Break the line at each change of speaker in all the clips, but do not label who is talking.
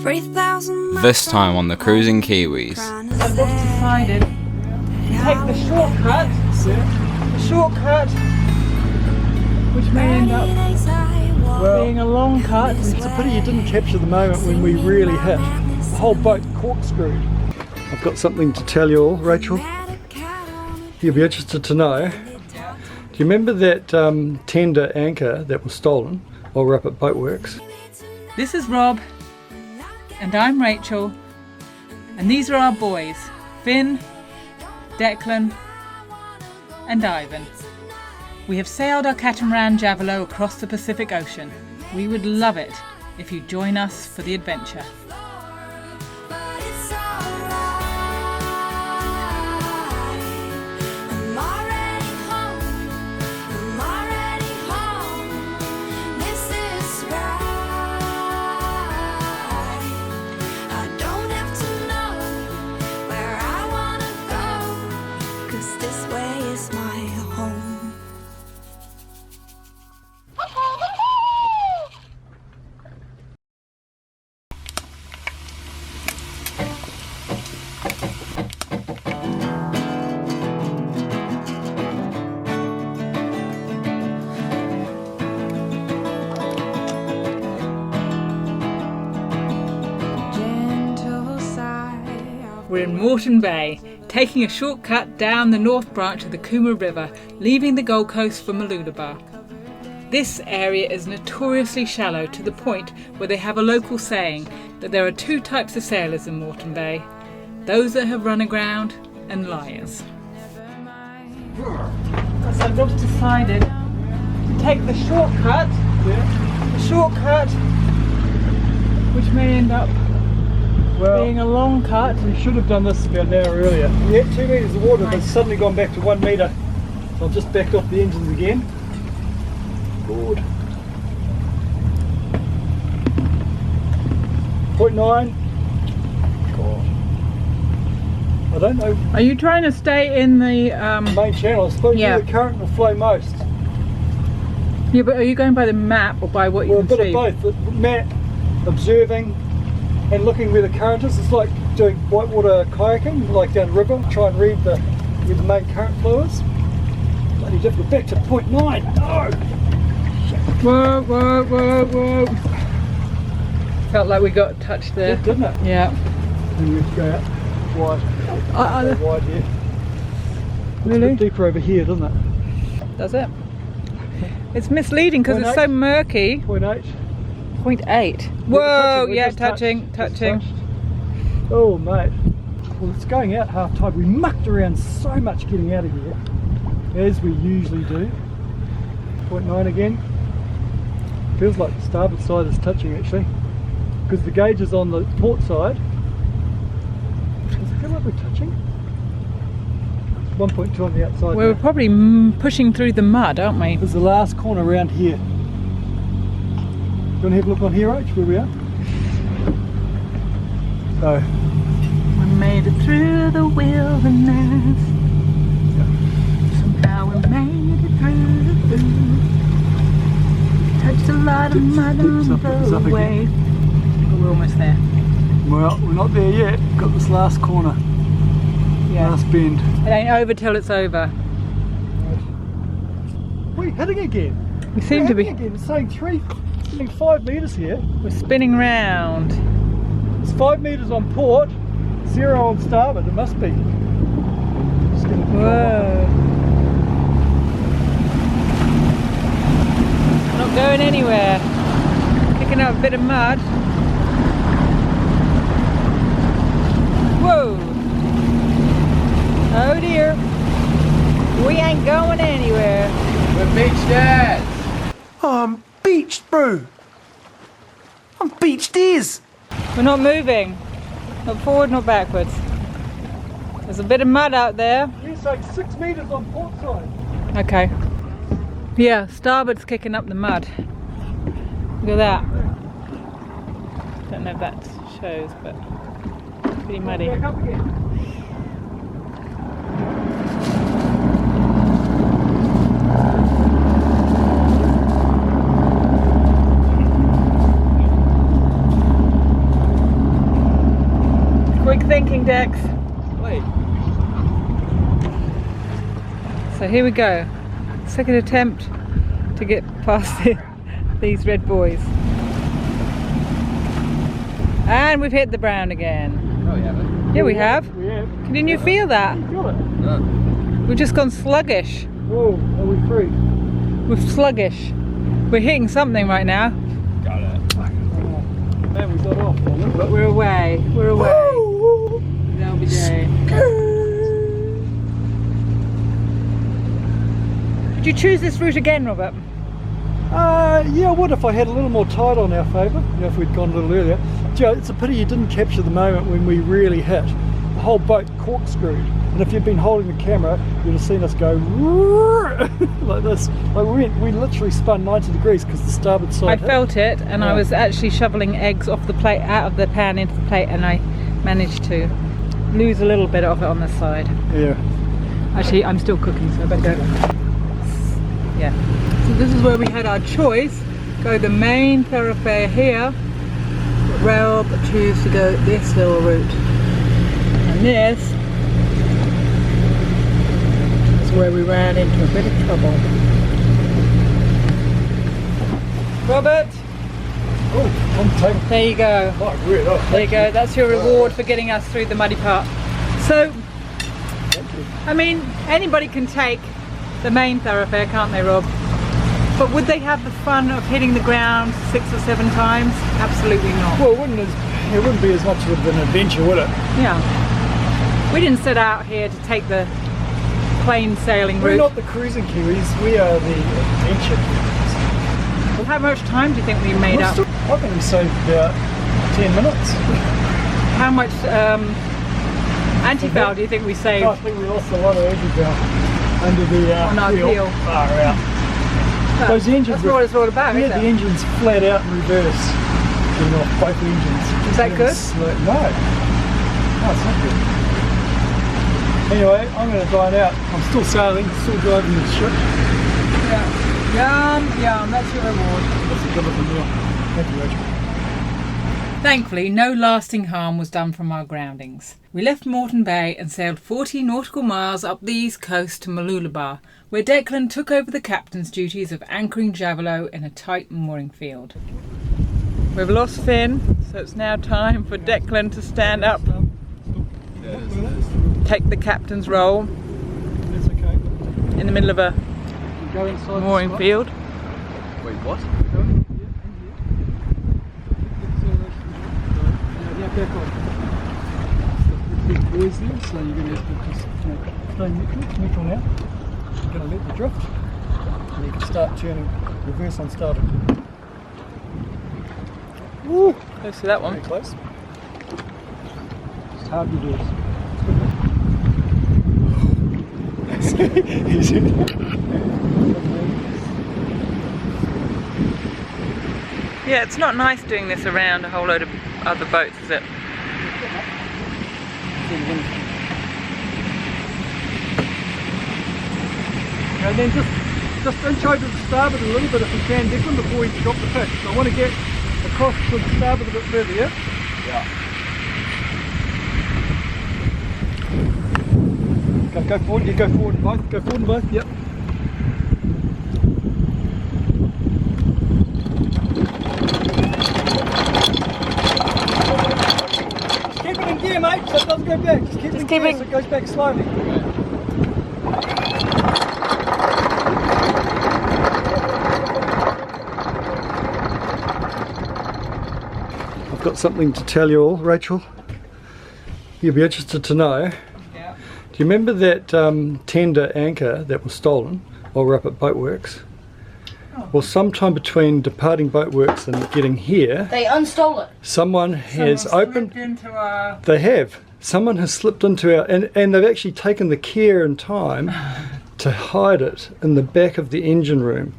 This time on the cruising Kiwis.
I've just decided to take the shortcut, which may end up being a long cut.
It's a pity you didn't capture the moment when we really hit. The whole boat corkscrewed. I've got something to tell you all, Rachel. You'll be interested to know. Do you remember that tender anchor that was stolen while we were up at Boatworks?
This is Rob, and I'm Rachel, and these are our boys, Finn, Declan, and Ivan. We have sailed our catamaran Javelot across the Pacific Ocean. We would love it if you join us for the adventure. We're in Morten Bay, taking a shortcut down the north branch of the Coomera River, leaving the Gold Coast for Mooloolaba. This area is notoriously shallow to the point where they have a local saying that there are two types of sailors in Morten Bay, those that have run aground and liars. So I've just decided to take the shortcut, which may end up being a long cut.
We should have done this about an hour earlier. We had 2 metres of water, but it's suddenly gone back to 1 metre. So I've just backed off the engines again. Good. 0.9. God. I don't know.
Are you trying to stay in the
main channel? I suppose the current will flow most.
Yeah, but are you going by the map or by what you can see?
Well, a bit of both. The map, observing, and looking where the current is. It's like doing whitewater kayaking, like down the river. Try and read where the main current flow is. Bloody difficult. Back to 0.9. No!
Whoa, whoa, whoa, whoa. Felt like we got touched there.
Yeah, didn't it?
Yeah.
And we have to go out wide. Go wide here.
Really?
It's a bit deeper over here, doesn't it?
Does it? It's misleading because it's so murky.
0.8.
0.8. Whoa, yeah, touching.
Oh, mate. Well, it's going out half tide. We mucked around so much getting out of here, as we usually do. 0.9 again. Feels like the starboard side is touching actually, because the gauge is on the port side. Does it feel like we're touching? 1.2 on the outside.
We're probably pushing through the mud, aren't we?
There's the last corner around here. You want to have a look on here, Rach, where we are? So,
we made it through the wilderness. Somehow we made it through. Touched a lot of mud on the way. We're almost there.
Well, we're not there yet. Got this last corner. Yeah. Last bend.
It ain't over till it's over.
We're hitting again.
We seem to be.
Again. It's saying 5 metres here.
We're spinning round.
It's 5 metres on port, 0 on starboard. It must be.
Whoa. Not going anywhere. Picking up a bit of mud. Whoa. Oh dear. We ain't going anywhere.
We're beach dads.
Oh, I'm beached, bro. I'm beached as.
We're not moving. Not forward, not backwards. There's a bit of mud out there.
It's like 6 metres on port side.
Okay. Yeah, starboard's kicking up the mud. Look at that. Don't know if that shows, but it's pretty muddy.
Back up again.
thinking, Dex?
Wait.
So here we go. Second attempt to get past these red boys. And we've hit the brown again.
Oh, we haven't.
Yeah, we have.
We have.
Didn't you feel that?
Got it.
No.
We've just gone sluggish.
Whoa, are we free?
We're sluggish. We're hitting something right now.
Got it.
Man, we got off.
But we're away. We're away. That'll be day. Would you choose this route again, Robert?
Yeah, I would if I had a little more tide on our favour. Yeah, if we'd gone a little earlier. Joe, it's a pity you didn't capture the moment when we really hit. The whole boat corkscrewed. And if you'd been holding the camera, you'd have seen us go like this. Like we literally spun 90 degrees because the starboard side
I
hit.
felt it, and I was actually shoveling eggs off the plate, out of the pan into the plate, and I managed to lose a little bit of it on this side.
Yeah.
Actually, I'm still cooking, so I better go. Yeah. So this is where we had our choice. Go the main thoroughfare here. Rob choose to go this little route. And this is where we ran into a bit of trouble. Robert,
Oh, on the table.
there you go.
Oh, weird. Oh,
There you go. That's your reward for getting us through the muddy part. So,
thank you.
I mean, anybody can take the main thoroughfare, can't they, Rob? But would they have the fun of hitting the ground 6 or 7 times? Absolutely not.
Well, it wouldn't be as much of an adventure, would it?
Yeah. We didn't set out here to take the plain sailing
We're
route.
not the cruising Kiwis, we are the adventure Kiwis.
Well, how much time do you think we made up?
I think we saved about 10 minutes.
How much anti-foul do you think we saved?
I think we lost a lot of anti-foul under the
On our keel.
Far out. Those engines
That's what it's all about,
we
isn't
had the
it?
engines flat out in reverse. You know, both engines.
Is that good?
No. No, it's not good. Anyway, I'm going to dine out. I'm still sailing, still driving the ship.
Yeah. Yum, yum, that's your reward.
That's a good looking meal. Thank you, Rachel.
Thankfully, no lasting harm was done from our groundings. We left Morten Bay and sailed 40 nautical miles up the east coast to Mooloolaba, where Declan took over the captain's duties of anchoring Javelot in a tight mooring field. We've lost Finn, so it's now time for Declan to stand up, take the captain's role
That's okay.
in the middle of a
Go inside
mooring
the spot.
field.
Wait, what?
Go in. Yeah, back on. Big boys there, so you're going to have to just stay neutral now. You're going to let the drift, and you can start turning reverse on starboard. Woo!
Close to that one.
Very close. Just hard your doors. Easy.
Yeah, it's not nice doing this around a whole load of other boats, is it?
And then just inch over to starboard a little bit if you can, Declan, before you drop the pitch. So I want to get across to the starboard a bit further, yeah?
Yeah.
Go forward, you go forward and both, go forward and both, yep. Just keep it in gear, mate, so it doesn't go back. Just keep it in gear so it goes back slowly. I've got something to tell you all, Rachel. You'll be interested to know.
Yeah.
Do you remember that tender anchor that was stolen while we were up at Boatworks?
Oh.
Well, sometime between departing Boatworks and getting here,
They unstole it.
someone has opened.
Into our...
They have. Someone has slipped into our, and they've actually taken the care and time to hide it in the back of the engine room,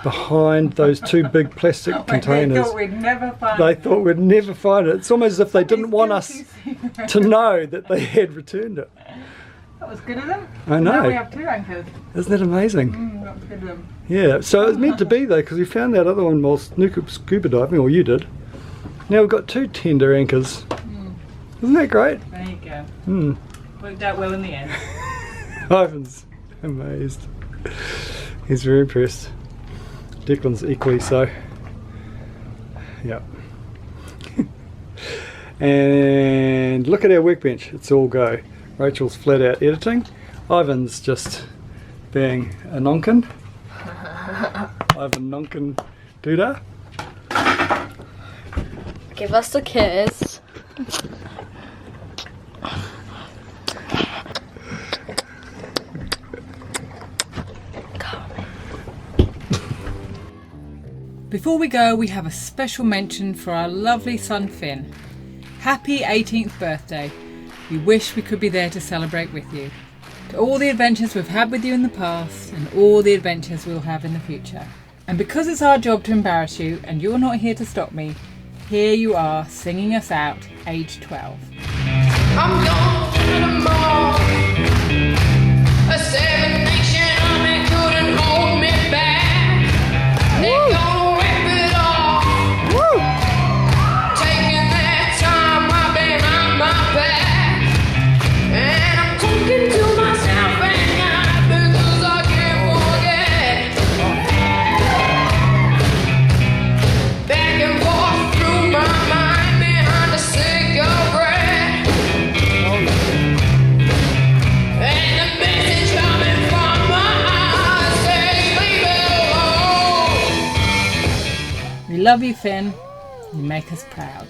behind those 2 big plastic containers.
They thought we'd never find
They
it.
thought we'd never find it. It's almost as if they didn't want us to know that they had returned it.
That was good of them.
I know.
Now we have 2 anchors.
Isn't that amazing?
That was good of them.
Yeah, so it was meant to be though, because we found that other one while scuba diving, or you did. Now we've got 2 tender anchors Isn't that great?
There you go.
Hmm.
Worked out well in the end.
Ivan's amazed. He's very impressed. Declan's equally so. Yep. And look at our workbench. It's all go. Rachel's flat out editing. Ivan's just being a nonkin. Ivan nonkin doodah.
Give us a kiss.
Before we go, we have a special mention for our lovely son Finn. Happy 18th birthday. We wish we could be there to celebrate with you. To all the adventures we've had with you in the past and all the adventures we'll have in the future. And because it's our job to embarrass you and you're not here to stop me, here you are singing us out, age 12.
I'm going to the mall. A seven-nation army couldn't hold me back. They're gonna rip it off. Taking that time I've been on my back. And I'm talking to myself and God because I can't forget. Back and forth through my mind behind a cigarette. And the message coming from my eyes saying, leave it alone.
We love you, Finn. You make us proud.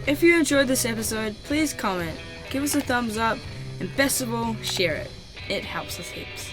If you enjoyed this episode, please comment, give us a thumbs up, and best of all, share it. It helps us heaps.